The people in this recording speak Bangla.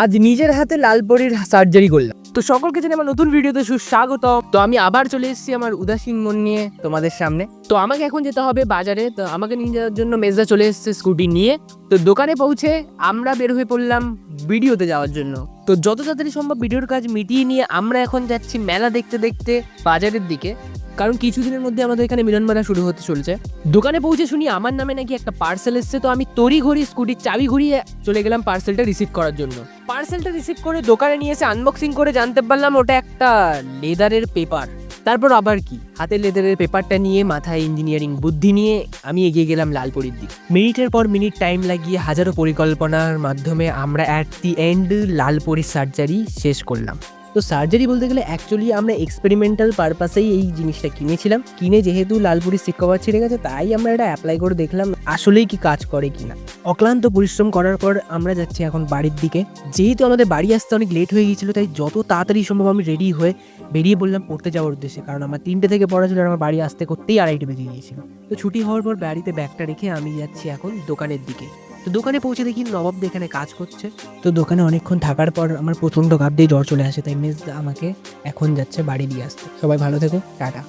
আজ নিজের হাতে লালপরির সার্জারি করলাম। তো সকলকে জানি আমার নতুন ভিডিওতে সুস্বাগত। তো আমি আবার চলে এসেছি আমার উদাসীন মন নিয়ে তোমাদের সামনে। তো আমাকে এখন যেতে হবে বাজারে। তো আমাকে নিয়ে যাওয়ার জন্য মেজদা চলে এসেছে স্কুটি নিয়ে। তো দোকানে পৌঁছে আমরা বের হয়ে পড়লাম ভিডিওতে যাওয়ার জন্য। তো যত তাড়াতাড়ি সম্ভব ভিডিওর কাজ মিটিয়ে নিয়ে আমরা এখন যাচ্ছি মেলা দেখতে দেখতে বাজারের দিকে, কারণ কিছুদিনের মধ্যে আমাদের এখানে মিলন মেলা শুরু হতে চলছে। দোকানে পৌঁছে শুনি আমার নামে নাকি একটা পার্সেল এসছে। তো আমি তড়ি ঘড়ি স্কুটির চাবি ঘুরিয়ে চলে গেলাম পার্সেলটা রিসিভ করার জন্য। পার্সেলটা রিসিভ করে দোকানে নিয়ে এসে আনবক্সিং করে জানতে পারলাম ওটা একটা লেদারের পেপার। তারপর আবার কি, হাতে লেদারের পেপারটা নিয়ে মাথায় ইঞ্জিনিয়ারিং বুদ্ধি নিয়ে আমি এগিয়ে গেলাম লালপরির দিকে। মিনিটের পর মিনিট টাইম লাগিয়ে হাজারো পরিকল্পনার মাধ্যমে আমরা অ্যাট দি এন্ড লালপরির সার্জারি শেষ করলাম। তো সার্জারি বলতে গেলে অ্যাকচুয়ালি আমরা এক্সপেরিমেন্টাল পারপাসেই এই জিনিসটা কিনেছিলাম। কিনে যেহেতু লালপুরির সিট কভার ছিঁড়ে গেছে, তাই আমরা এটা অ্যাপ্লাই করে দেখলাম আসলেই কি কাজ করে কিনা। অক্লান্ত পরিশ্রম করার পর আমরা যাচ্ছি এখন বাড়ির দিকে। যেহেতু আমাদের বাড়ি আসতে অনেক লেট হয়ে গিয়েছিল, তাই যত তাড়াতাড়ি সম্ভব আমি রেডি হয়ে বেরিয়ে পড়লাম পড়তে যাওয়ার উদ্দেশ্যে, কারণ আমার 3টে থেকে পড়া ছিল আর আমার বাড়ি আসতে করতেই 2:30 বেজে গিয়েছিল। তো ছুটি হওয়ার পর বাড়িতে ব্যাগটা রেখে আমি যাচ্ছি এখন দোকানের দিকে। তো দোকানে পৌঁছে দেখি নবাব এখানে কাজ করছে। তো দোকানে অনেকক্ষণ থাকার পর আমার প্রচণ্ড ঘাপ দিয়ে জ্বর চলে আসে, তাই মেজদা আমাকে এখন যাচ্ছে বাড়ি দিয়ে আসতে। সবাই ভালো থেকো, টাটা।